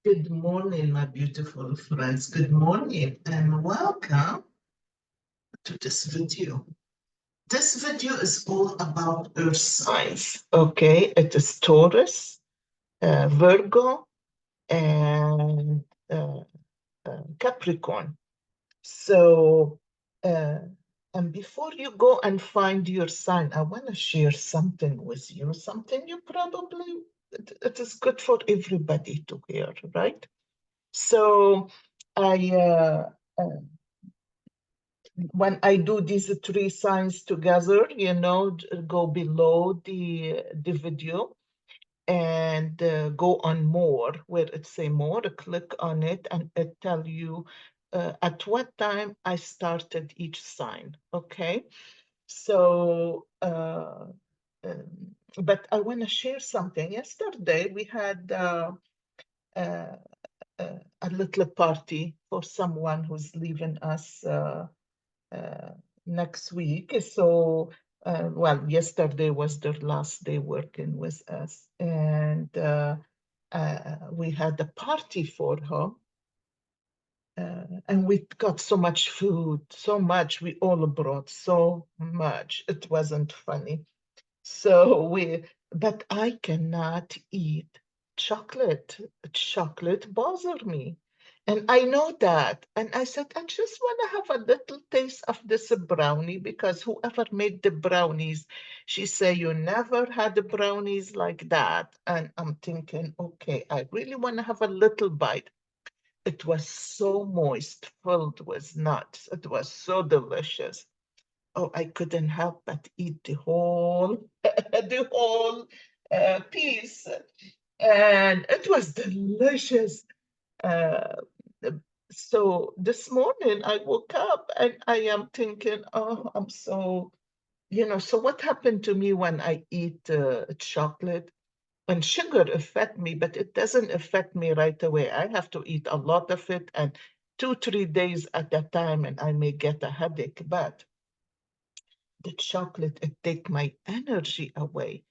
Good morning, my beautiful friends. Good morning and welcome to this video. This video is all about earth signs, okay? It is Taurus, Virgo, and Capricorn. So, and before you go and find your sign, I want to share something with you, something you probably, it is good for everybody to hear, right? So I when I do these three signs together, go below the video and go on more where it say more, click on it and it tell you at what time I started each sign. Okay, so but I want to share something. Yesterday we had uh, a little party for someone who's leaving us uh, next week. So, well, yesterday was their last day working with us, and we had a party for her. And we got so much food, so much. We all brought so much. It wasn't funny. But I cannot eat chocolate. Chocolate bother me. And I know that. And I said, I just want to have a little taste of this brownie because whoever made the brownies, she said, you never had the brownies like that. And I'm thinking, okay, I really want to have a little bite. It was so moist, filled with nuts. It was so delicious. Oh, I couldn't help but eat the whole the whole piece, and it was delicious. Uh, so this morning I woke up and I am thinking, oh, I'm so, so what happened to me when I eat chocolate? And sugar affect me, but it doesn't affect me right away. I have to eat a lot of it and 2, 3 days at a time, and I may get a headache. But the chocolate, it take my energy away.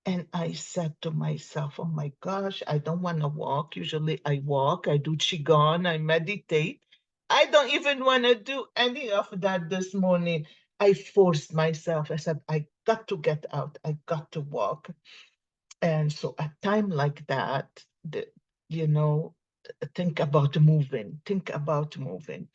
And I said to myself, oh my gosh, I don't want to walk. Usually I walk, I do qigong, I meditate. I don't even want to do any of that this morning. I forced myself. I said, I got to get out. I got to walk. And so at time like that, you know, think about moving, think about moving.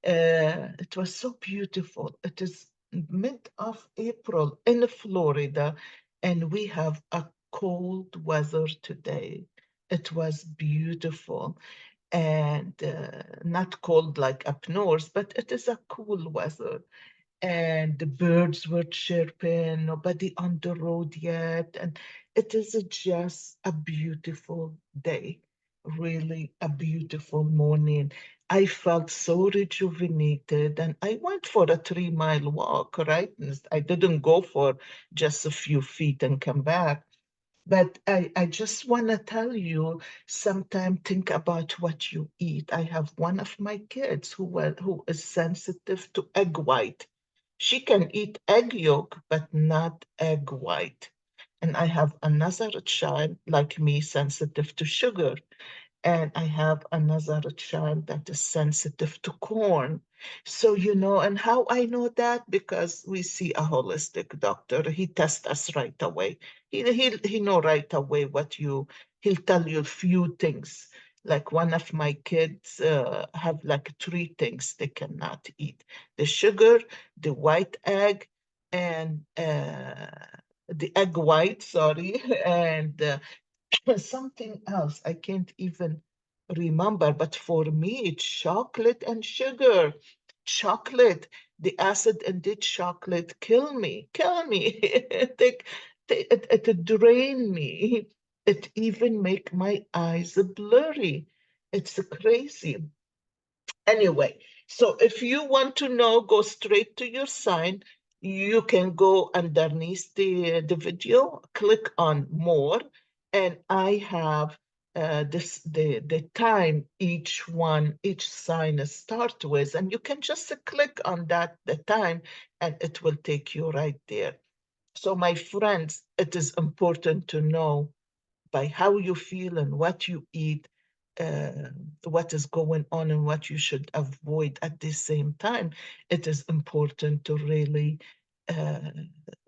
It was so beautiful. It is mid of April in Florida, and we have a cold weather today. It was beautiful and not cold like up north, but it is a cool weather. And the birds were chirping, nobody on the road yet. And it is just a beautiful day, really a beautiful morning. I felt so rejuvenated and I went for a 3 mile walk, right? I didn't go for just a few feet and come back. But I just want to tell you, sometime think about what you eat. I have one of my kids who is sensitive to egg white. She can eat egg yolk, but not egg white. And I have another child like me sensitive to sugar. And I have another child that is sensitive to corn. So, and how I know that? Because we see a holistic doctor. He tests us right away. He know right away he'll tell you a few things. Like one of my kids have like 3 things they cannot eat: the sugar, the white egg, and the egg white, sorry, and something else. I can't even remember, but for me, it's chocolate and sugar. Chocolate, the acid in the chocolate kill me. It drain me. It even make my eyes blurry. It's crazy. Anyway, so if you want to know, go straight to your sign. You can go underneath the video, click on more, and I have the time each sign start with, and you can just click on the time, and it will take you right there. So my friends, it is important to know by how you feel and what you eat, uh, what is going on and what you should avoid at the same time, it is important to really, uh,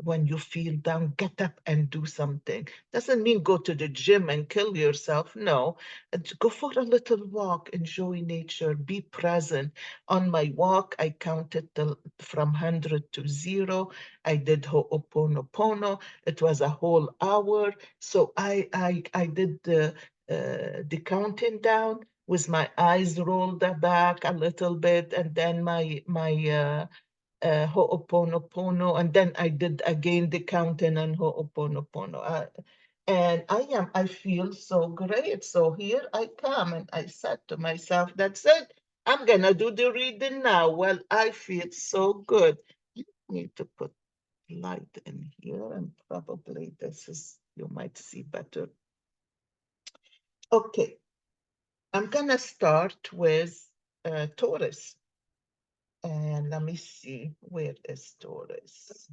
when you feel down, get up and do something. Doesn't mean go to the gym and kill yourself. No, go for a little walk, enjoy nature, be present. On my walk, I counted from 100 to 0. I did Ho'oponopono. It was a whole hour. So I did the counting down with my eyes rolled back a little bit, and then my Ho'oponopono, and then I did again the counting and Ho'oponopono. And I feel so great. So here I come, and I said to myself, that's it. I'm gonna do the reading now. Well, I feel so good. I need to put light in here, and probably this is, you might see better. Okay, I'm gonna start with Taurus. And let me see, where is Taurus?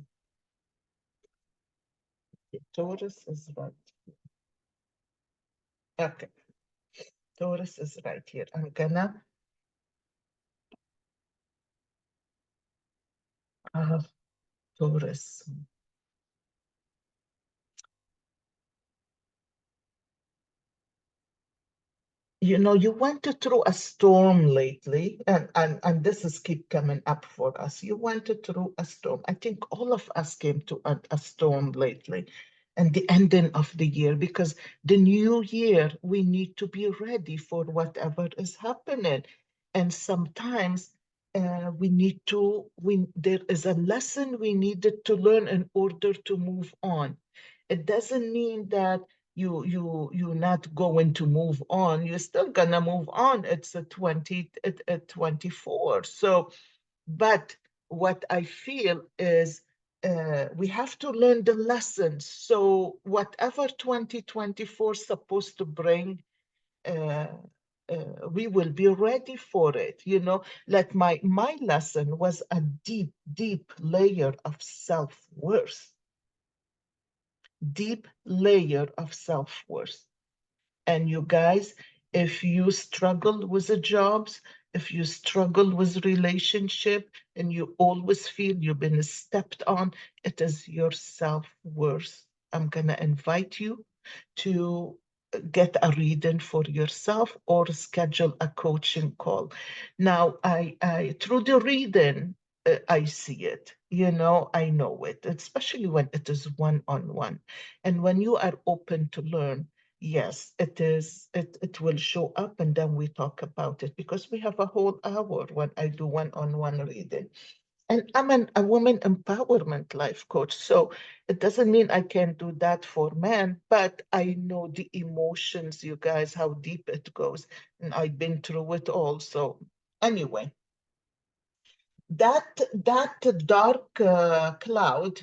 Taurus is right. Okay, Taurus is right here. I'm gonna, Taurus. You know, you went through a storm lately, and this is keep coming up for us. You went through a storm. I think all of us came to a storm lately, and the ending of the year, because the new year, we need to be ready for whatever is happening. And sometimes there is a lesson we needed to learn in order to move on. It doesn't mean that you're not going to move on. You're still gonna move on. It's a 24. So, but what I feel is we have to learn the lessons. So whatever 2024 is supposed to bring, uh, we will be ready for it. You know, like my lesson was a deep, deep layer of self-worth, deep layer of self-worth. And you guys, if you struggle with the jobs, if you struggle with relationship, and you always feel you've been stepped on, it is your self-worth. I'm gonna invite you to get a reading for yourself or schedule a coaching call. Now, I through the reading, I see it. You know, I know it, especially when it is one-on-one, and when you are open to learn. Yes, it is. It will show up, and then we talk about it, because we have a whole hour when I do one-on-one reading. And I'm a woman empowerment life coach. So it doesn't mean I can do that for men, but I know the emotions, you guys, how deep it goes. And I've been through it all. So anyway, that dark cloud,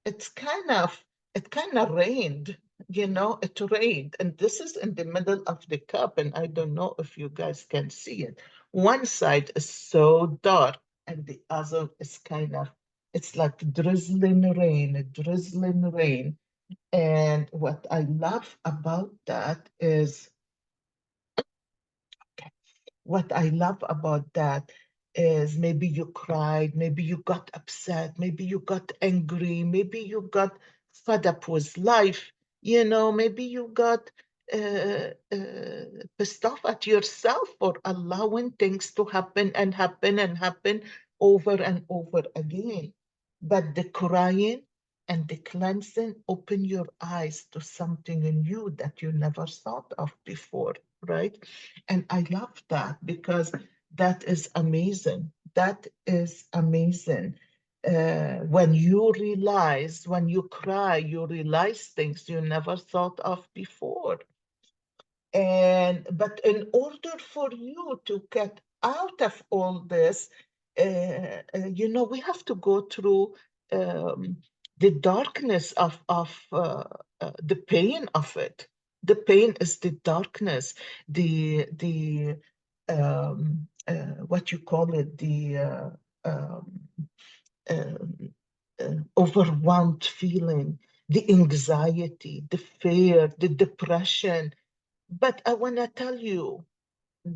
it's kind of it kind of rained, you know, it rained, and this is in the middle of the cup, and I don't know if you guys can see it. One side is so dark, and the other is kind of, it's like drizzling rain. And what I love about that is, what I love about that is, maybe you cried, maybe you got upset, maybe you got angry, maybe you got fed up with life, you know, maybe you got pissed off at yourself for allowing things to happen and happen and happen over and over again. But the crying and the cleansing open your eyes to something in you that you never thought of before, right? And I love that, because that is amazing. That is amazing. When you realize, when you cry, you realize things you never thought of before. And but in order for you to get out of all this, you know, we have to go through um, the darkness of the pain of it. The pain is the darkness, the what you call it, the um, overwhelmed feeling, the anxiety, the fear, the depression. But I want to tell you,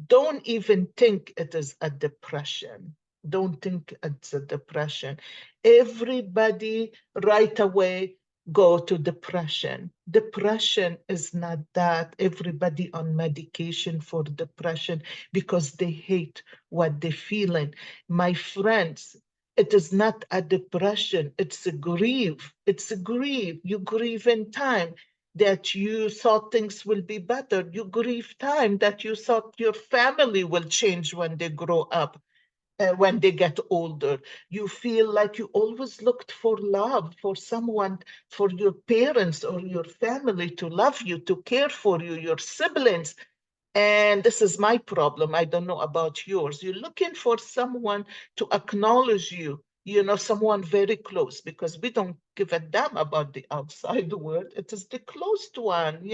don't even think it is a depression. Don't think it's a depression. Everybody right away go to depression. Depression is not that. Everybody on medication for depression because they hate what they're feeling. My friends, it is not a depression. It's a grief. It's a grief. You grieve in time that you thought things will be better. You grieve time that you thought your family will change when they grow up, when they get older. You feel like you always looked for love, for someone, for your parents or your family to love you, to care for you, your siblings. And this is my problem. I don't know about yours. You're looking for someone to acknowledge you, someone very close, because we don't give a damn about the outside world. It is the closed one.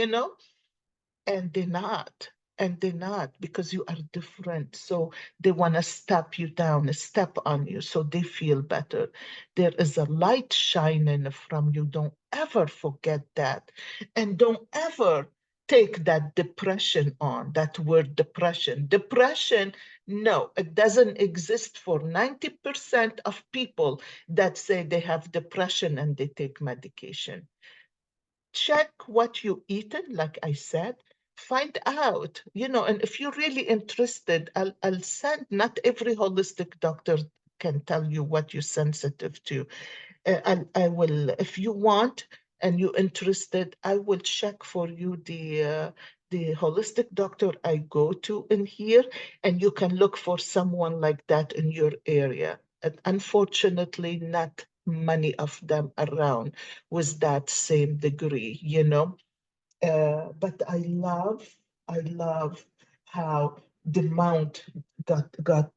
And they're not. And they're not because you are different. So they want to step you down, step on you so they feel better. There is a light shining from you. Don't ever forget that. And don't ever take that depression on, that word depression. Depression, no, it doesn't exist for 90% of people that say they have depression and they take medication. Check what you eaten, like I said. Find out, and if you're really interested, I'll send. Not every holistic doctor can tell you what you're sensitive to. I will, if you want and you're interested, I will check for you the holistic doctor I go to in here, and you can look for someone like that in your area. And unfortunately, not many of them around with that same degree. But I love how the mount got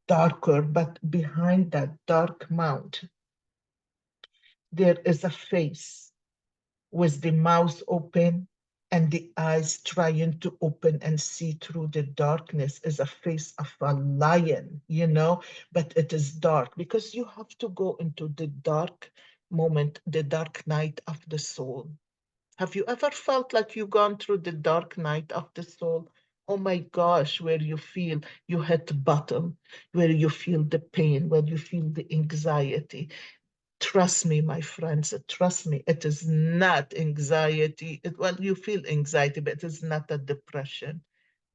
darker, but behind that dark mount, there is a face with the mouth open and the eyes trying to open and see through the darkness, is a face of a lion, but it is dark because you have to go into the dark moment, the dark night of the soul. Have you ever felt like you've gone through the dark night of the soul? Oh my gosh, where you feel you hit bottom, where you feel the pain, where you feel the anxiety. Trust me, my friends, trust me, it is not anxiety. Well, you feel anxiety, but it is not a depression.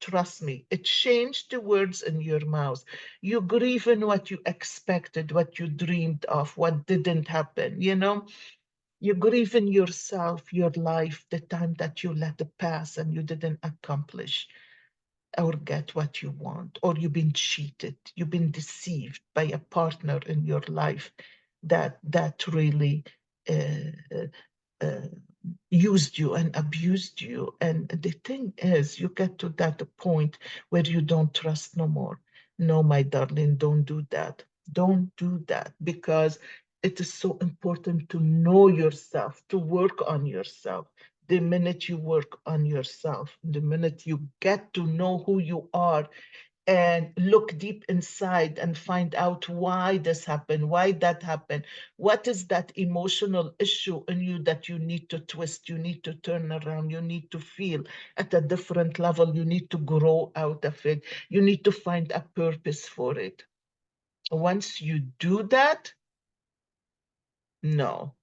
Trust me, it changed the words in your mouth. You grieve in what you expected, what you dreamed of, what didn't happen. You grieve in yourself, your life, the time that you let it pass and you didn't accomplish or get what you want, or you've been cheated, you've been deceived by a partner in your life that really uh, uh, used you and abused you. And the thing is, you get to that point where you don't trust no more. No, my darling, don't do that. Don't do that, because it is so important to know yourself, to work on yourself. The minute you work on yourself, the minute you get to know who you are and look deep inside and find out why this happened, why that happened, what is that emotional issue in you that you need to twist, you need to turn around, you need to feel at a different level, you need to grow out of it, you need to find a purpose for it. Once you do that, no,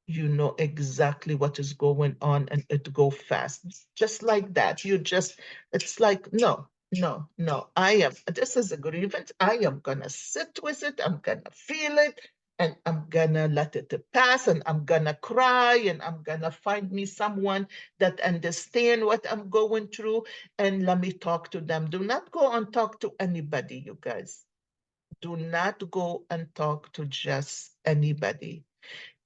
you know exactly what is going on and it go fast. Just like that. It's like, no, no, no, this is a grievance. I am gonna sit with it. I'm gonna feel it and I'm gonna let it pass and I'm gonna cry and I'm gonna find me someone that understand what I'm going through and let me talk to them. Do not go and talk to anybody, you guys. Do not go and talk to just anybody.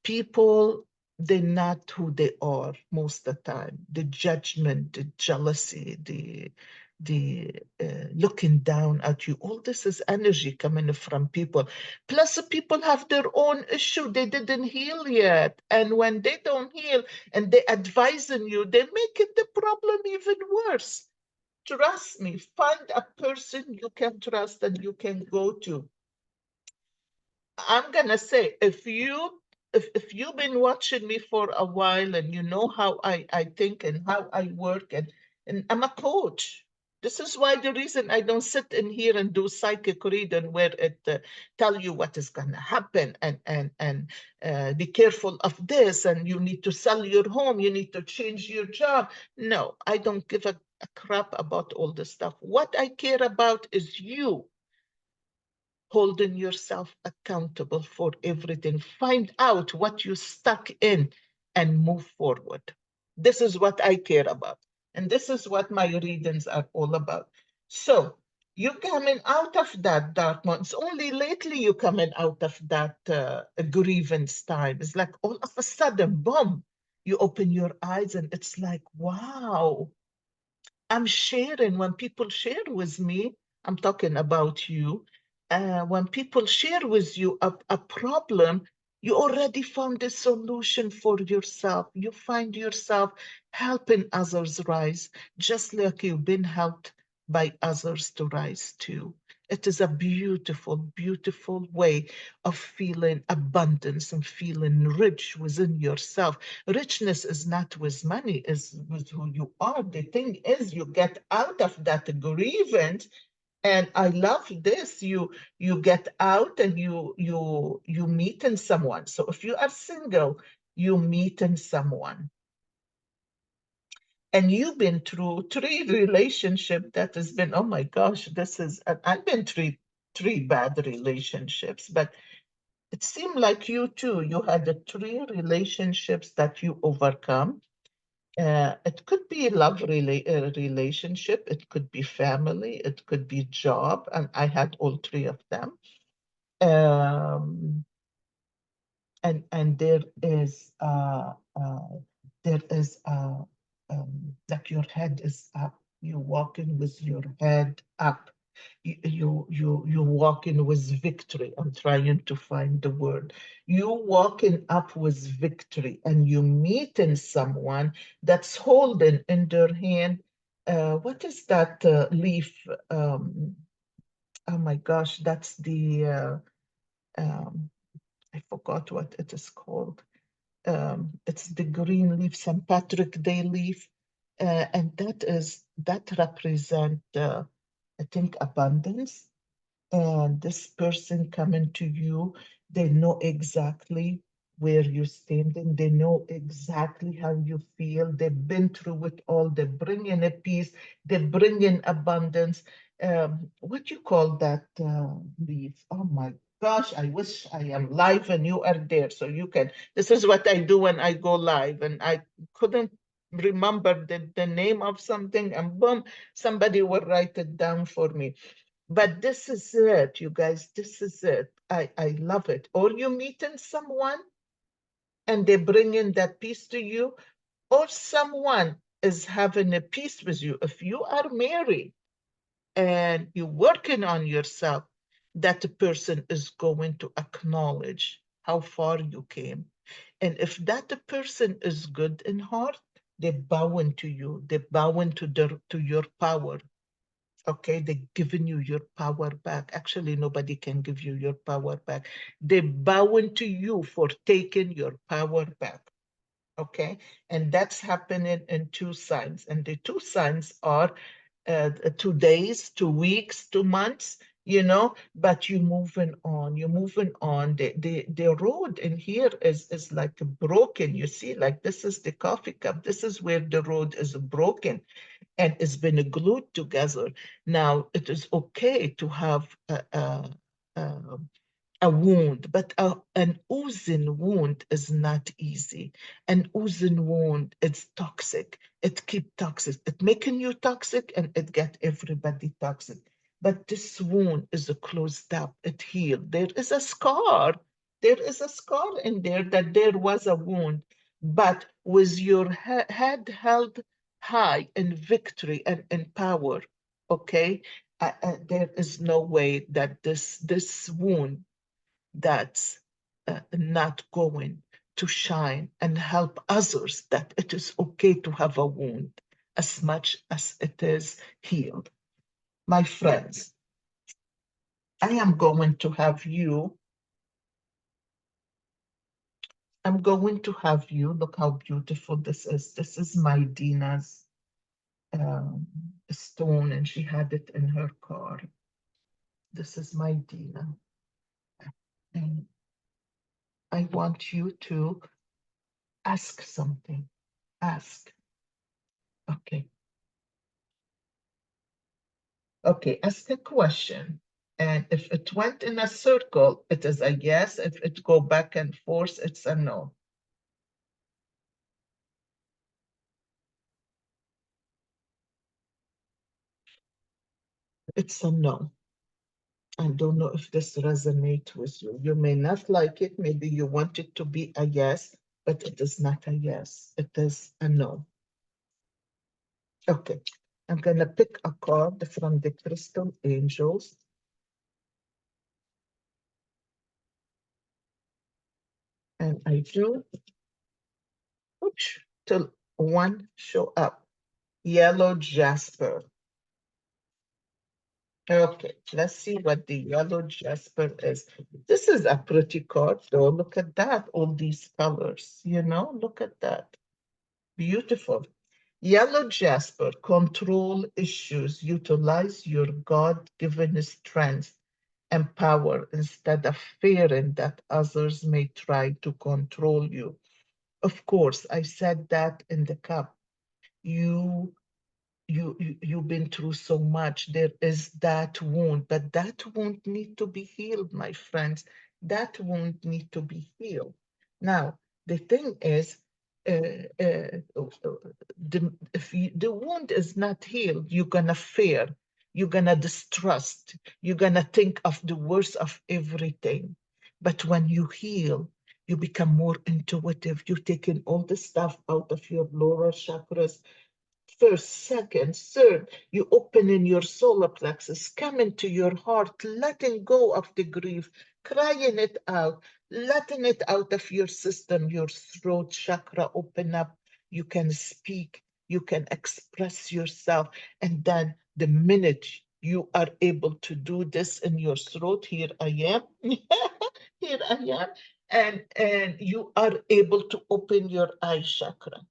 People, they're not who they are most of the time. The judgment, the jealousy, the looking down at you, all this is energy coming from people. Plus people have their own issue they didn't heal yet, and when they don't heal and they advising you, they make it the problem even worse. Trust me, find a person you can trust and you can go to. I'm gonna say, if you've been watching me for a while and you know how I think and how I work, and I'm a coach. This is why the reason I don't sit in here and do psychic reading where it tell you what is going to happen and be careful of this and you need to sell your home, you need to change your job. No, I don't give a crap about all this stuff. What I care about is you holding yourself accountable for everything. Find out what you're stuck in and move forward. This is what I care about. And this is what my readings are all about. So you coming out of that dark month. It's only lately you coming out of that grievance time. It's like all of a sudden, boom, you open your eyes and it's like, wow, I'm sharing. When people share with me, I'm talking about you. When people share with you a problem, you already found a solution for yourself. You find yourself helping others rise, just like you've been helped by others to rise too. It is a beautiful, beautiful way of feeling abundance and feeling rich within yourself. Richness is not with money, is with who you are. The thing is, you get out of that grievance, and I love this. You get out and you meet in someone. So if you are single, you meet in someone, and you've been through three relationship that has been, oh my gosh, this is. I've been three bad relationships, but it seemed like you too. You had the three relationships that you overcome. It could be relationship, it could be family, it could be job, and I had all three of them. Um, and there is like your head is up. You're walking with your head up. You walking with victory. I'm trying to find the word. You walking up with victory, and you meeting someone that's holding in their hand. What is that leaf? Oh my gosh, that's the um, I forgot what it is called. It's the green leaf, St. Patrick Day leaf, and that represent, I think, abundance. And this person coming to you, they know exactly where you're standing. They know exactly how you feel. They've been through it all. They bring in a peace. They bring in abundance. What you call that leaf? Oh my gosh, I wish I am live and you are there so you can. This is what I do when I go live, and I couldn't remember the name of something, and boom, somebody will write it down for me. But this is it, you guys. This is it. I love it. Or you meeting someone and they bring in that peace to you, or someone is having a peace with you. If you are married and you're working on yourself, that person is going to acknowledge how far you came. And if that person is good in heart, they bowing to you. They bowing to your power. Okay, they're giving you your power back. Actually, nobody can give you your power back. They're bowing to you for taking your power back. Okay, and that's happening in two signs. And the two signs are 2 days, 2 weeks, 2 months, but you're moving on. You're moving on. The road in here is like broken. You see, like this is the coffee cup. This is where the road is broken and it's been glued together. Now, it is okay to have a, a wound, but an oozing wound is not easy. An oozing wound is toxic. It keep toxic. It making you toxic and it get everybody toxic. But this wound is closed up. It healed. There is a scar. There is a scar in there that there was a wound. But with your head held high in victory and in power, okay, there is no way that this wound that's not going to shine and help others, that it is okay to have a wound as much as it is healed. My friends, I am going to have you, look how beautiful this is. This is my Dina's a stone and she had it in her car. This is my Dina. And I want you to ask something. Ask. Okay. Okay, ask a question. And if it went in a circle, it is a yes. If it go back and forth, it's a no. It's a no. I don't know if this resonates with you. You may not like it. Maybe you want it to be a yes, but it is not a yes. It is a no. Okay. I'm going to pick a card from the Crystal Angels. And I do, oops, till one show up. Yellow Jasper. Okay, let's see what the yellow jasper is. This is a pretty card, though. Look at that, all these colors, look at that. Beautiful. Yellow jasper, control issues, utilize your God-given strength and power instead of fearing that others may try to control you. Of course, I said that in the cup. You you've been through so much. There is that wound, but that wound need to be healed, my friends. That wound need to be healed. Now the thing is, if the wound is not healed, you're gonna fear, you're gonna distrust, you're gonna think of the worst of everything. But when you heal, you become more intuitive. You're taking all the stuff out of your lower chakras. First, second, third, you open in your solar plexus, come into your heart, letting go of the grief, crying it out, letting it out of your system, your throat chakra open up. You can speak, you can express yourself. And then the minute you are able to do this in your throat, here I am, here I am, and you are able to open your eye chakra.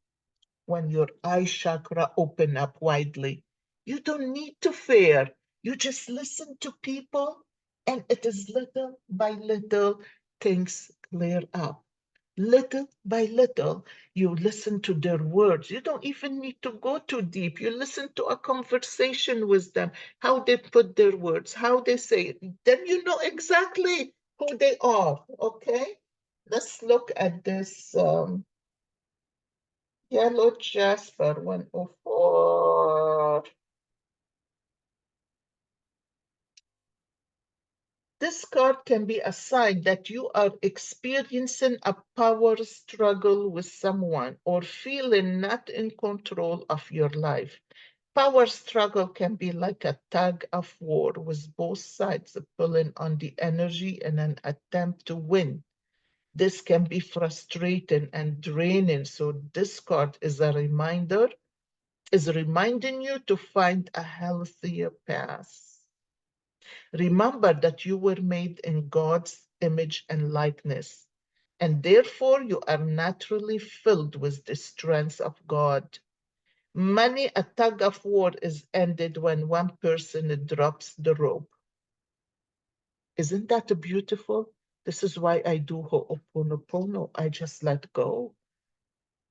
When your eye chakra open up widely, you don't need to fear. You just listen to people, and it is little by little things clear up. Little by little, you listen to their words. You don't even need to go too deep. You listen to a conversation with them, how they put their words, how they say it. Then you know exactly who they are. Okay? Let's look at this. Yellow Jasper 104. This card can be a sign that you are experiencing a power struggle with someone or feeling not in control of your life. Power struggle can be like a tug of war with both sides pulling on the energy in an attempt to win. This can be frustrating and draining. So this card is reminding you to find a healthier path. Remember that you were made in God's image and likeness, and therefore you are naturally filled with the strength of God. Many a tug of war is ended when one person drops the rope. Isn't that beautiful? This is why I do Ho'oponopono. I just let go,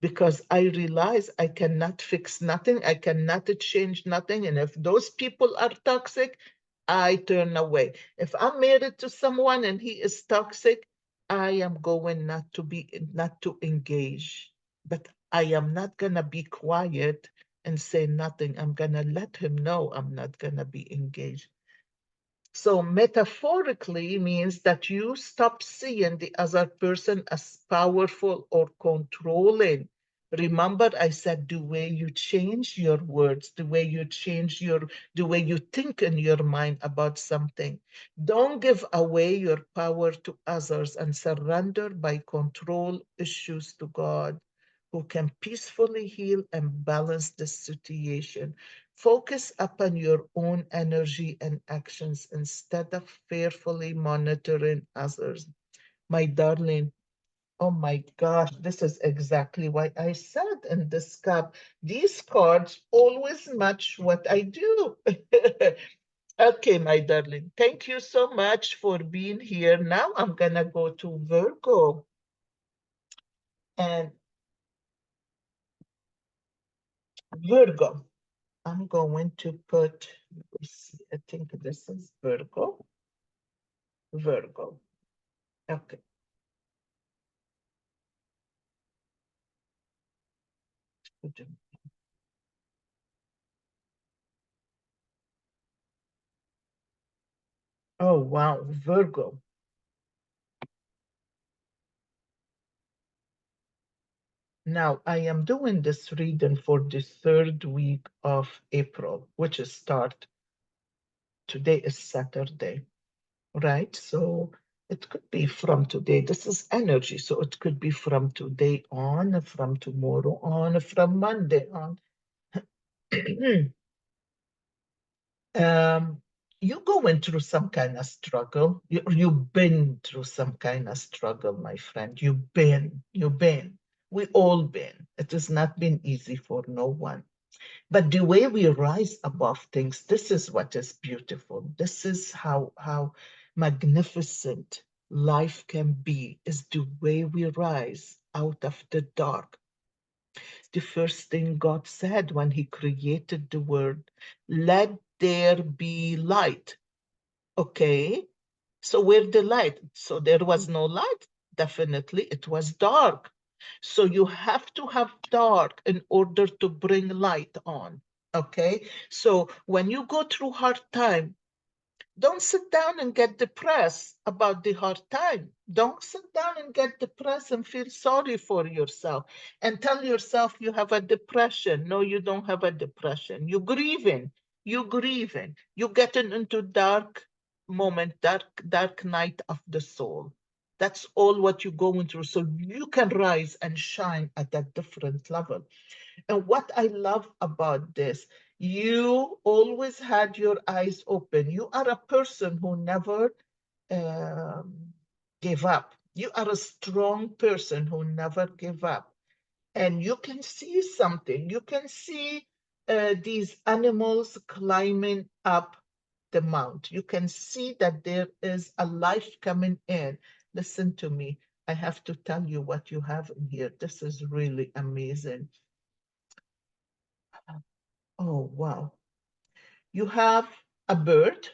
because I realize I cannot fix nothing, I cannot change nothing. And if those people are toxic, I turn away. If I'm married to someone and he is toxic, I am going not to engage. But I am not gonna be quiet and say nothing. I'm gonna let him know I'm not gonna be engaged. So metaphorically means that you stop seeing the other person as powerful or controlling. Remember, I said the way you change your words, the way you the way you think in your mind about something. Don't give away your power to others and surrender by control issues to God, who can peacefully heal and balance the situation. Focus upon your own energy and actions instead of fearfully monitoring others. My darling, Oh my gosh, this is exactly what I said in this cup. These cards always match what I do. Okay, my darling, thank you so much for being here. Now I'm gonna go to Virgo. And Virgo, I'm going to put, let me see, I think this is Virgo. Virgo. Okay. Oh, wow, Virgo. Now, I am doing this reading for the third week of April, which is start. Today is Saturday, right? So it could be from today. This is energy. So it could be from today on, from tomorrow on, from Monday on. um, you going through some kind of struggle. You've been through some kind of struggle, my friend. You've been. We all been. It has not been easy for no one. But the way we rise above things, this is what is beautiful. This is how magnificent life can be, is the way we rise out of the dark. The first thing God said when he created the world, let there be light. Okay, so where the light? So there was no light. Definitely it was dark. So you have to have dark in order to bring light on. Okay, so when you go through hard time, don't sit down and get depressed about the hard time. Don't sit down and get depressed and feel sorry for yourself and tell yourself you have a depression. No, you don't have a depression. You're grieving. You're grieving. You're getting into dark moment, dark night of the soul. That's all what you're going through. So you can rise and shine at a different level. And what I love about this, you always had your eyes open. You are a person who never um, gave up. You are a strong person who never gave up. And you can see something. You can see these animals climbing up the mount. You can see that there is a life coming in. Listen to me. I have to tell you what you have in here. This is really amazing. Oh, wow. You have a bird,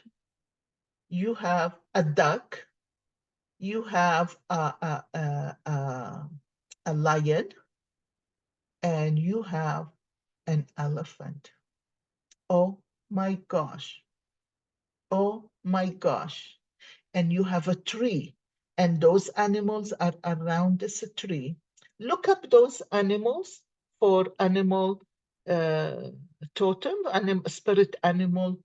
you have a duck, you have a lion, and you have an elephant. Oh my gosh. Oh my gosh. And you have a tree, and those animals are around this tree. Look up those animals for animal uh, totem, spirit animal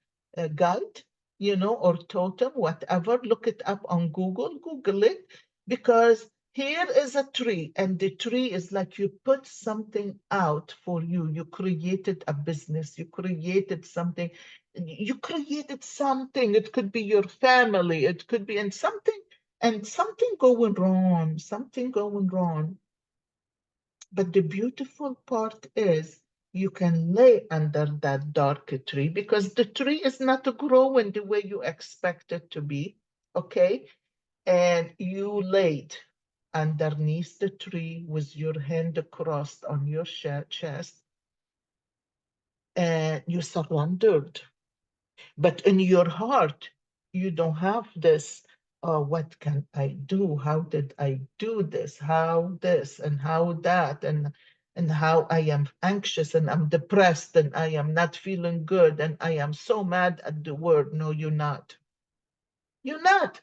guide, or totem, whatever. Look it up on Google, Google it, because here is a tree, and the tree is like you put something out for you. You created a business, you created something, it could be your family, it could be, and something going wrong, something going wrong. But the beautiful part is you can lay under that dark tree because the tree is not growing the way you expect it to be. Okay, and you laid underneath the tree with your hand crossed on your chest, and you surrendered. But in your heart, you don't have this, oh, what can I do? How did I do this? How this and how that, and how I am anxious and I'm depressed and I am not feeling good and I am so mad at the world. No, you're not. You're not.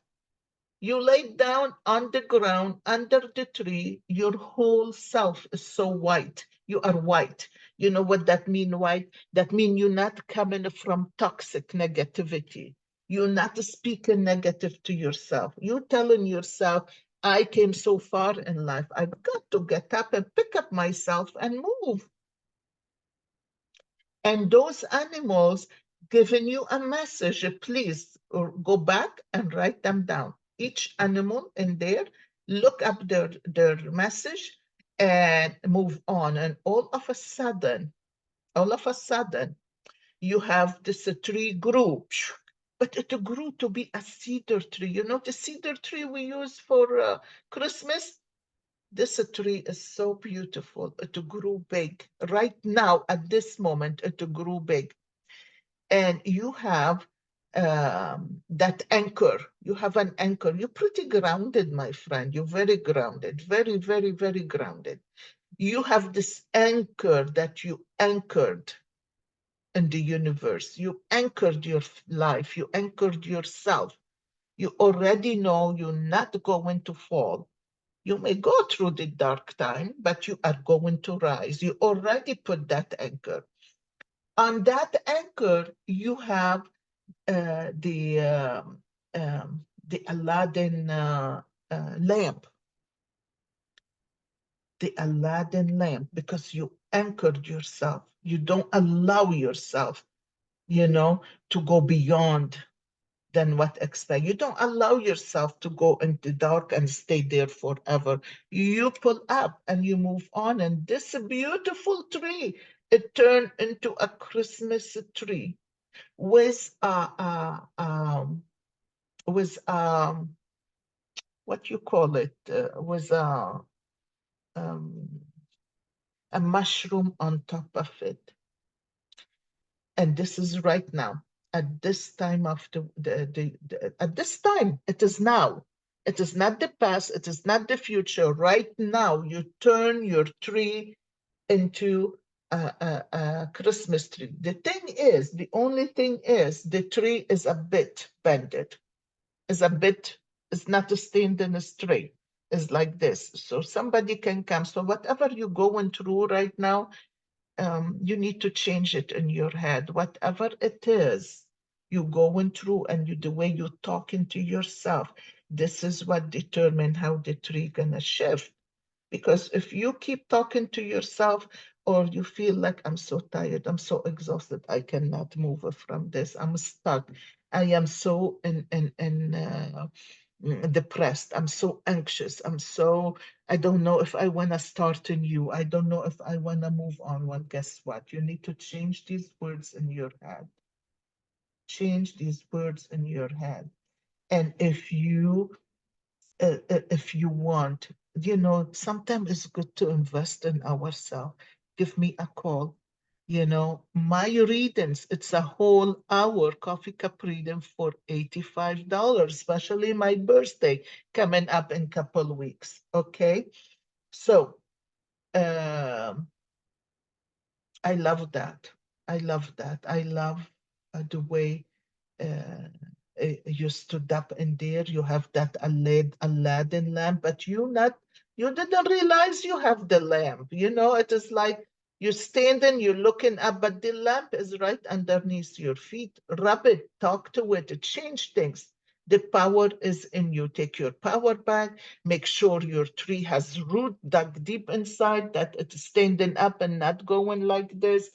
You lay down on the ground under the tree. Your whole self is so white. You are white. You know what that mean, white? That mean you're not coming from toxic negativity. You're not speaking negative to yourself. You're telling yourself, I came so far in life. I've got to get up and pick up myself and move. And those animals giving you a message, please go back and write them down. Each animal in there, look up their message and move on. And all of a sudden, you have this tree grew, but it grew to be a cedar tree. You know, the cedar tree we use for Christmas? This tree is so beautiful. It grew big. Right now, at this moment, it grew big. And you have that anchor. You have an anchor. You're pretty grounded, my friend. You're very grounded, very, very, very grounded. You have this anchor that you anchored in the universe. You anchored your life. You anchored yourself. You already know you're not going to fall. You may go through the dark time, but you are going to rise. You already put that anchor. On that anchor, you have the Aladdin lamp, the Aladdin lamp, because you anchored yourself. You don't allow yourself, to go beyond than what expect. You don't allow yourself to go into dark and stay there forever. You pull up and you move on. And this beautiful tree, it turned into a Christmas tree with with what you call it, with um, a mushroom on top of it. And this is right now, at this time of at this time, it is now. It is not the past, it is not the future. Right now, you turn your tree into a Christmas tree. The only thing is, the tree is a bit bended, is a bit, is not standing straight. It's like this. So somebody can come. So whatever you're going through right now, you need to change it in your head. Whatever it is you're going through, and the way you're talking to yourself, this is what determines how the tree gonna shift. Because if you keep talking to yourself, or you feel like, I'm so tired, I'm so exhausted, I cannot move from this, I'm stuck, I am so depressed, I'm so anxious, I don't know if I want to start anew, I don't know if I want to move on. Well, guess what? You need to change these words in your head. Change these words in your head. And if you want, sometimes it's good to invest in ourselves. Give me a call. My readings, it's a whole hour coffee cup reading for $85, especially my birthday coming up in a couple weeks. Okay. So I love that. I love that. I love the way uh, you stood up in there. You have that Aladdin lamp, but you didn't realize you have the lamp. It is like you're standing, you're looking up, but the lamp is right underneath your feet. Rub it, talk to it, change things. The power is in you. Take your power back. Make sure your tree has root dug deep inside, that it's standing up and not going like this,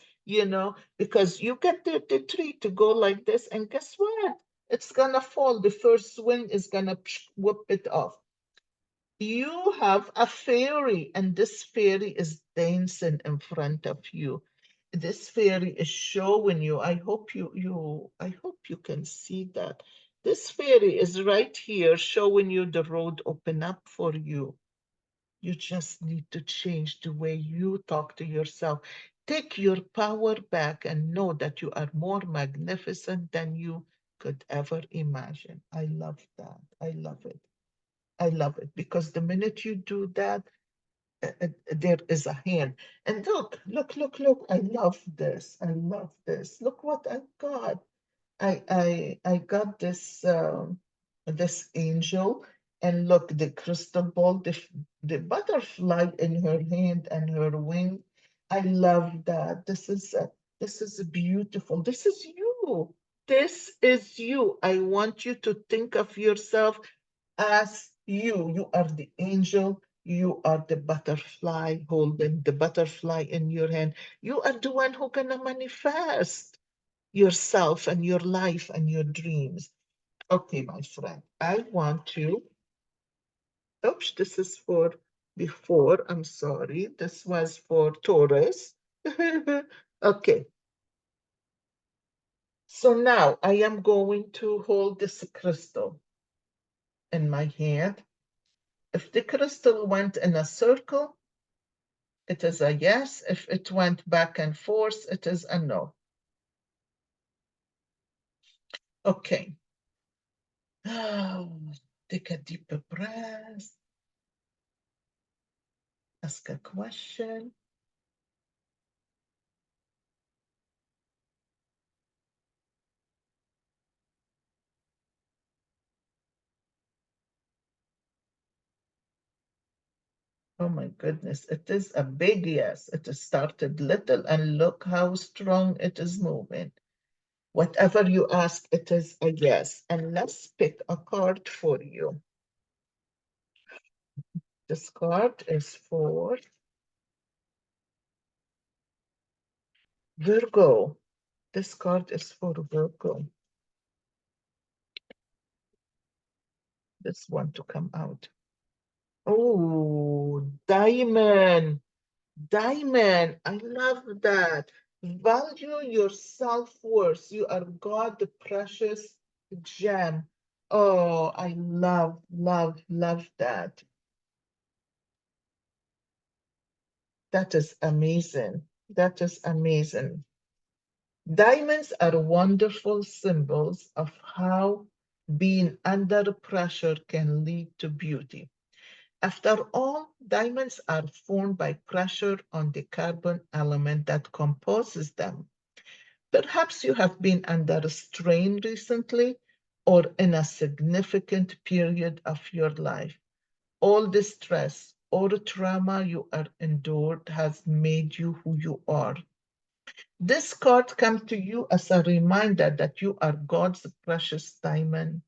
because you get the tree to go like this, and guess what? It's gonna fall. The first wind is gonna whip it off. You have a fairy, and this fairy is dancing in front of you. This fairy is showing you. I hope you can see that. This fairy is right here showing you the road open up for you. You just need to change the way you talk to yourself. Take your power back and know that you are more magnificent than you could ever imagine. I love that. I love it. I love it, because the minute you do that, there is a hand. And look, look, look, look. I love this. I love this. Look what I got. I got this angel, and look, the crystal ball, the butterfly in her hand and her wing. I love that. This is beautiful. This is you. This is you. I want you to think of yourself as you. You are the angel. You are the butterfly, holding the butterfly in your hand. You are the one who gonna manifest yourself and your life and your dreams. Okay, my friend, I want to Oops, this is for before. I'm sorry. This was for Taurus. Okay. So now I am going to hold this crystal in my hand. If the crystal went in a circle, it is a yes. If it went back and forth, it is a no. Okay. Take a deep breath. Ask a question. Oh my goodness, it is a big yes. It started little and look how strong it is moving. Whatever you ask, it is a yes. And let's pick a card for you. This card is for Virgo. This card is for Virgo. This one to come out. Oh, diamond. Diamond, I love that. Value your self-worth. You are God, the precious gem. Oh, I love, love, love that. That is amazing. That is amazing. Diamonds are wonderful symbols of how being under pressure can lead to beauty. After all, diamonds are formed by pressure on the carbon element that composes them. Perhaps you have been under strain recently or in a significant period of your life. All the stress or trauma you are endured has made you who you are. This card comes to you as a reminder that you are God's precious diamond.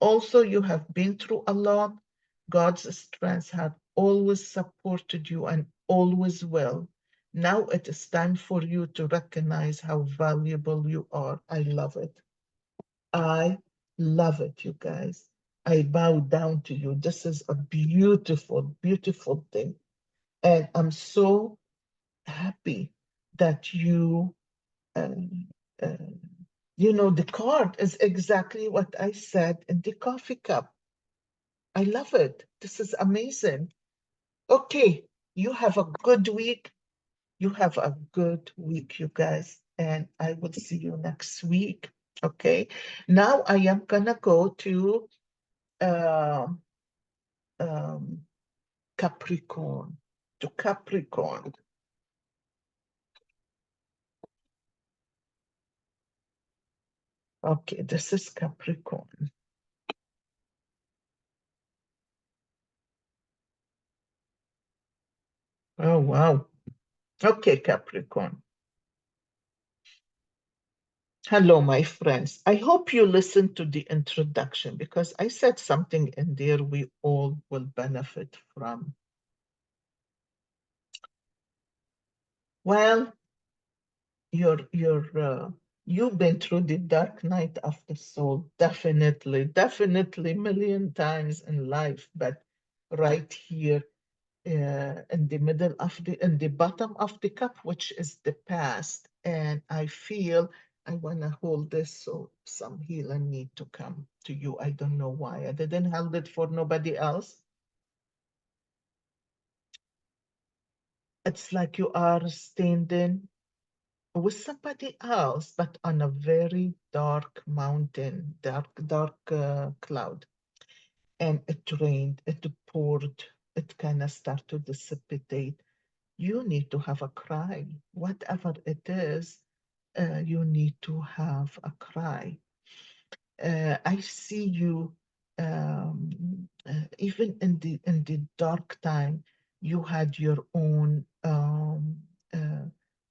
Also, you have been through a lot. God's strength has always supported you and always will. Now it is time for you to recognize how valuable you are. I love it. I love it, you guys. I bow down to you. This is a beautiful, beautiful thing. And I'm so happy that uh, uh, the card is exactly what I said in the coffee cup. I love it. This is amazing. Okay, you have a good week. You have a good week, you guys, and I will see you next week. Okay, now I am gonna go to um, um, Capricorn. To Capricorn. Okay, this is Capricorn. Oh, wow. Okay, Capricorn. Hello, my friends. I hope you listened to the introduction because I said something in there we all will benefit from. Well, you've been through the dark night of the soul, definitely, definitely million times in life, but right here in the middle of in the bottom of the cup, which is the past. And I feel I want to hold this so some healing need to come to you. I don't know why. I didn't hold it for nobody else. It's like you are standing with somebody else, but on a very dark mountain, dark cloud. And it rained, it poured, it kind of started to dissipate. You need to have a cry. Whatever it is, you need to have a cry. I see you even in the dark time. You had your own.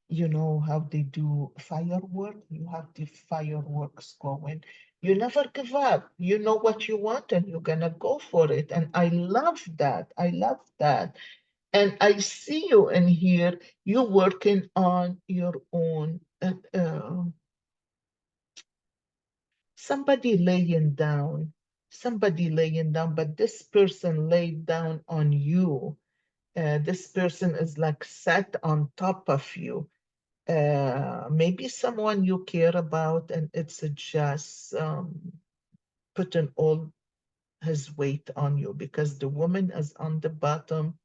You know how they do firework. You have the fireworks going. You never give up. You know what you want, and you're gonna go for it. And I love that. I love that. And I see you in here. You working on your own. Somebody laying down, somebody laying down, but this person laid down on you. This person is like sat on top of you. Maybe someone you care about, and it's just putting all his weight on you because the woman is on the bottom,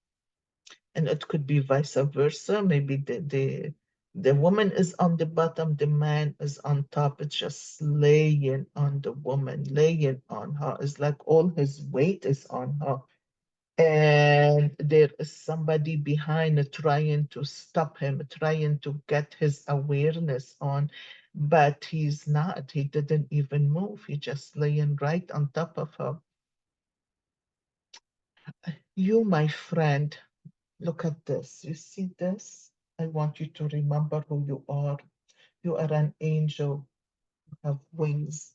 and it could be vice versa. Maybe the woman is on the bottom, the man is on top. It's just laying on the woman, laying on her. It's like all his weight is on her. And there is somebody behind trying to stop him, trying to get his awareness on, but he's not. He didn't even move. He just laying right on top of her. You, my friend, look at this. You see this? I want you to remember who you are. You are an angel. You have wings.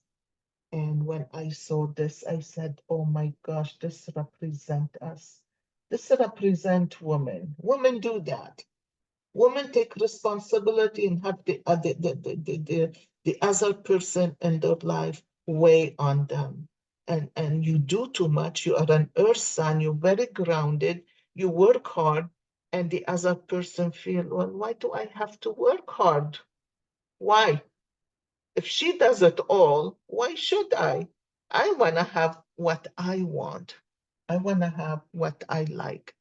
And when I saw this, I said, oh my gosh, this represents us. This represents women. Women do that. Women take responsibility and have the other person in their life weigh on them. And you do too much. You are an earth sign. You're very grounded. You work hard. And the other person feel, well, why do I have to work hard? Why? If she does it all, why should I? I want to have what I want. I want to have what I like.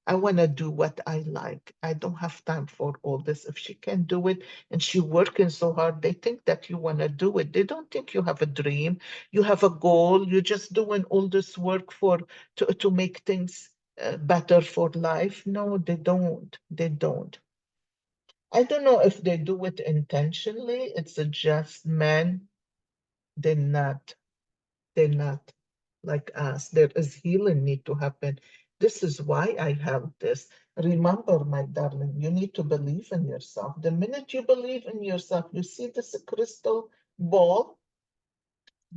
I want to do what I like. I don't have time for all this. If she can do it and she working so hard, they think that you want to do it. They don't think you have a dream, you have a goal. You're just doing all this work for to make things better for life. No, they don't. They don't. I don't know if they do it intentionally. It's a just men. They're not. They're not like us. There is healing need to happen. This is why I have this. Remember, my darling, you need to believe in yourself. The minute you believe in yourself, you see this crystal ball.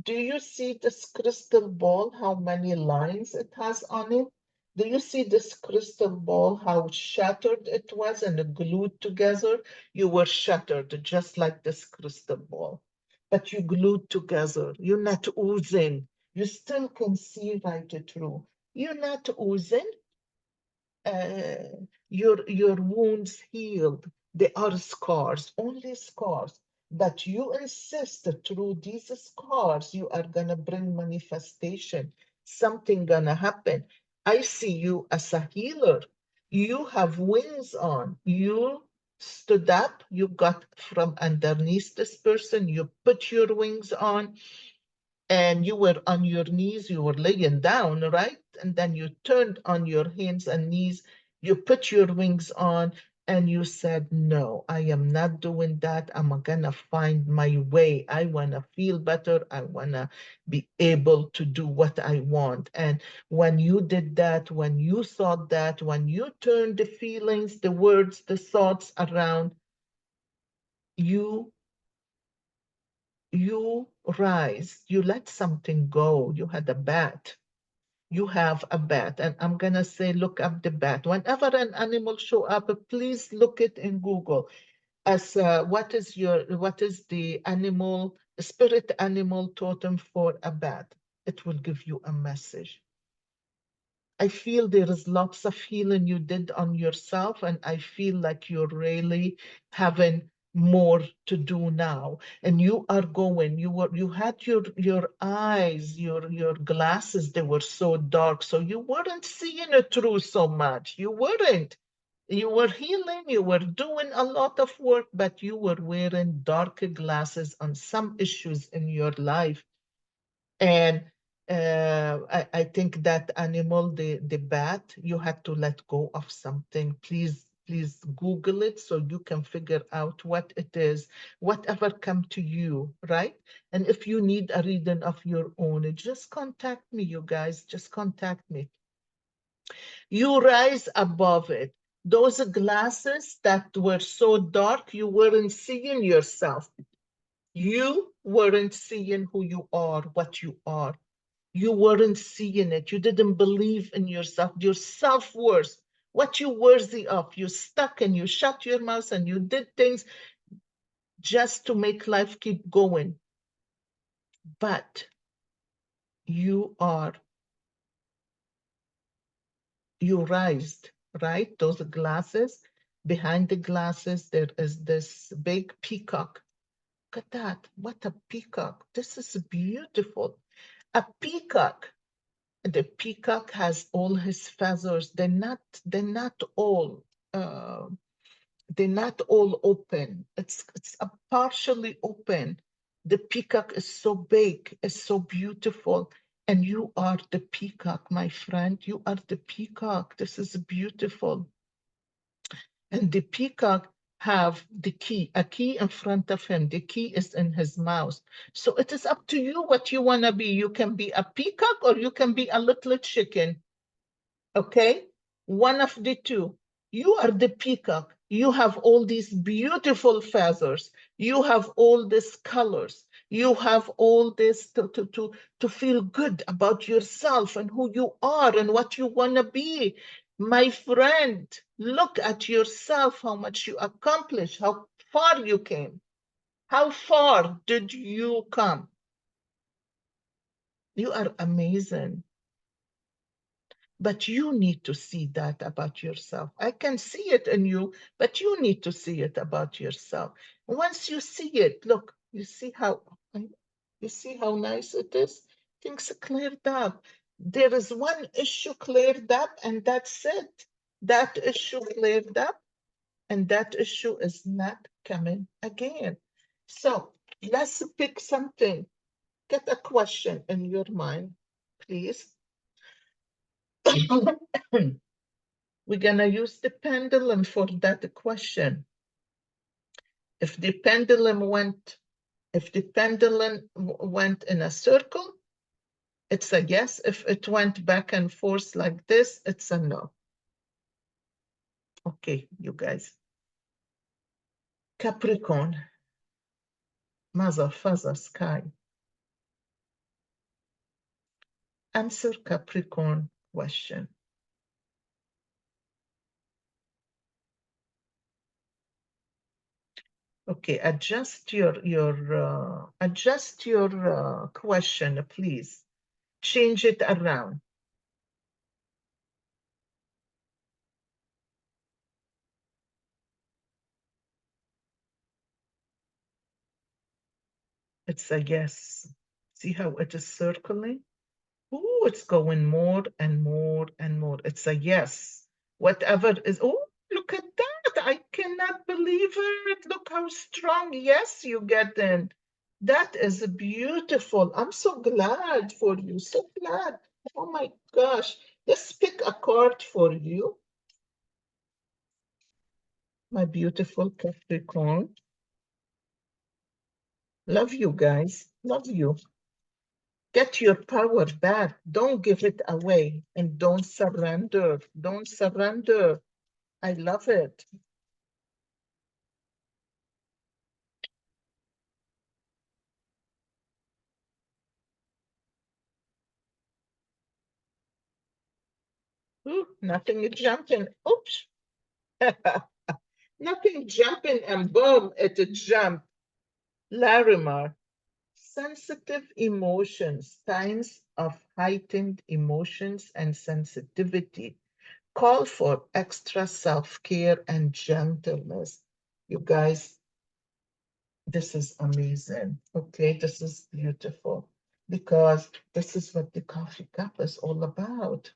Do you see this crystal ball, how many lines it has on it? Do you see this crystal ball, how shattered it was and glued together? You were shattered just like this crystal ball, but you glued together. You're not oozing. You still can see right through. You're not oozing. Your wounds healed. They are scars, only scars. But you insist that through these scars, you are gonna bring manifestation. Something gonna happen. I see you as a healer. You have wings on. You stood up. You got from underneath this person. You put your wings on and you were on your knees, you were laying down, right? And then you turned on your hands and knees, you put your wings on, and you said, no, I am not doing that. I'm gonna find my way. I wanna feel better. I wanna be able to do what I want. And when you did that, when you thought that, when you turned the feelings, the words, the thoughts around, you you rise, you let something go. You had a bat. You have a bat. And I'm gonna say, look up the bat. Whenever an animal show up, please look it in Google as what is the animal, spirit animal totem for a bat. It will give you a message. I feel there is lots of healing you did on yourself, and I feel like you're really having more to do now. And you are going, you had your eyes, your glasses, they were so dark, so you weren't seeing it through so much. You weren't. You were healing, you were doing a lot of work, but you were wearing darker glasses on some issues in your life. And I think that animal, the bat, you had to let go of something. Please Google it so you can figure out what it is, whatever come to you, right? And if you need a reading of your own, just contact me, you guys, just contact me. You rise above it. Those glasses that were so dark, you weren't seeing yourself. You weren't seeing who you are, what you are. You weren't seeing it. You didn't believe in yourself, your self-worth, what you're worthy of. You stuck and you shut your mouth and you did things just to make life keep going. But you raised, right? Those glasses, behind the glasses, there is this big peacock. Look at that. What a peacock. This is beautiful. A peacock. The peacock has all his feathers. They're not all uh, they're not all open. It's a partially open. The peacock is so big, is so beautiful. And you are the peacock, my friend. You are the peacock. This is beautiful. And the peacock have the key, a key in front of him. The key is in his mouth. So it is up to you what you want to be. You can be a peacock or you can be a little chicken. Okay? One of the two. You are the peacock. You have all these beautiful feathers. You have all these colors. You have all this to feel good about yourself and who you are and what you want to be. My friend, look at yourself, how much you accomplished, how far you came. How far did you come? You are amazing. But you need to see that about yourself. I can see it in you, but you need to see it about yourself. Once you see it, look, you see how nice it is? Things are cleared up. There is one issue cleared up, and that's it. That issue cleared up, and that issue is not coming again. So let's pick something. Get a question in your mind, please. We're going to use the pendulum for that question. If the pendulum went, if the pendulum went in a circle, it's a yes. If it went back and forth like this, it's a no. Okay, you guys. Capricorn, mother, father, sky. Answer Capricorn question. Okay, adjust your question, please. Change it around. It's a yes. See how it is circling? Oh, it's going more and more and more. It's a yes. Whatever is, oh, look at that. I cannot believe it. Look how strong yes you get in. That is beautiful. I'm so glad for you. So glad. Oh my gosh. Let's pick a card for you, my beautiful Capricorn. Love you guys. Love you. Get your power back. Don't give it away and don't surrender. Don't surrender. I love it. Ooh, nothing jumping. Oops. Nothing jumping and boom, it jumped. Larimar. Sensitive emotions, times of heightened emotions and sensitivity call for extra self-care and gentleness. You guys, this is amazing. Okay, this is beautiful because this is what the coffee cup is all about.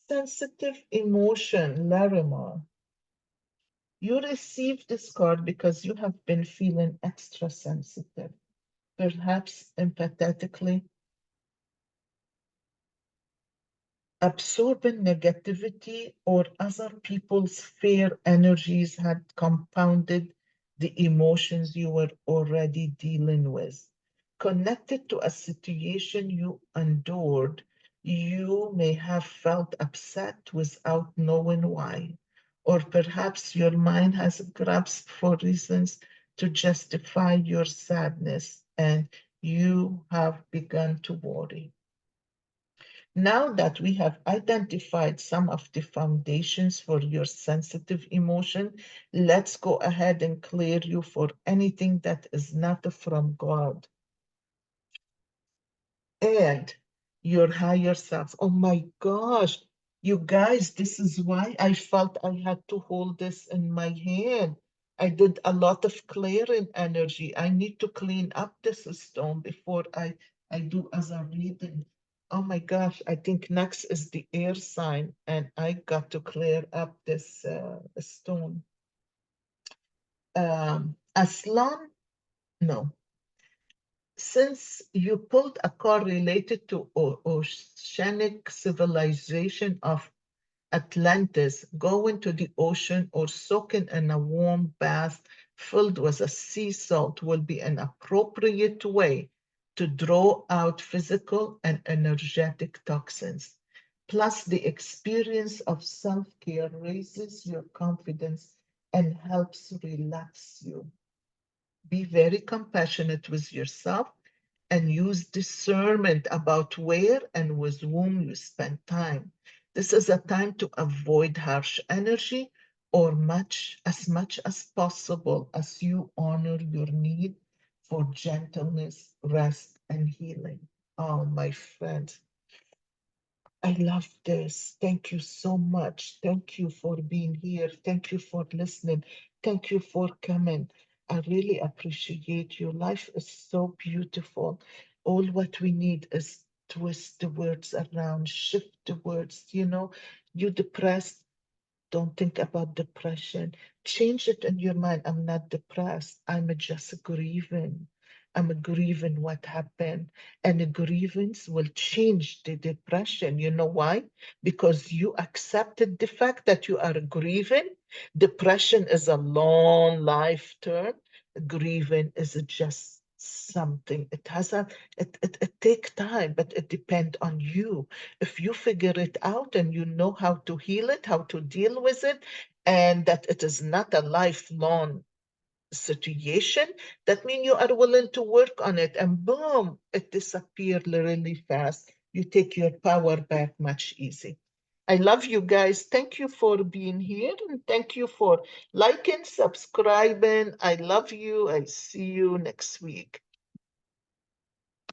Sensitive emotion, Larimar. You received this card because you have been feeling extra sensitive, perhaps empathetically absorbing negativity or other people's fear energies had compounded the emotions you were already dealing with. Connected to a situation you endured, you may have felt upset without knowing why, or perhaps your mind has grasped for reasons to justify your sadness and you have begun to worry. Now that we have identified some of the foundations for your sensitive emotion, let's go ahead and clear you for anything that is not from God and your higher self. Oh my gosh, you guys, this is why I felt I had to hold this in my hand. I did a lot of clearing energy. I need to clean up this stone before I do as a reading. Oh my gosh, I think next is the air sign, and I got to clear up this stone. Aslan, no. Since you pulled a card related to oceanic civilization of Atlantis, going to the ocean or soaking in a warm bath filled with a sea salt will be an appropriate way to draw out physical and energetic toxins. Plus, the experience of self-care raises your confidence and helps relax you. Be very compassionate with yourself and use discernment about where and with whom you spend time. This is a time to avoid harsh energy or much as possible as you honor your need for gentleness, rest, and healing. Oh, my friends, I love this. Thank you so much. Thank you for being here. Thank you for listening. Thank you for coming. I really appreciate you. Life is so beautiful. All what we need is twist the words around, shift the words. You depressed, don't think about depression. Change it in your mind. I'm not depressed. I'm just grieving. I'm grieving what happened. And the grievance will change the depression. You know why? Because you accepted the fact that you are grieving. Depression is a long life term. Grieving is just something. It take time, but it depends on you. If you figure it out and you know how to heal it, how to deal with it, and that it is not a lifelong situation, that means you are willing to work on it, and boom, it disappears really fast. You take your power back much easy. I love you guys. Thank you for being here and thank you for liking, subscribing. I love you. I see you next week.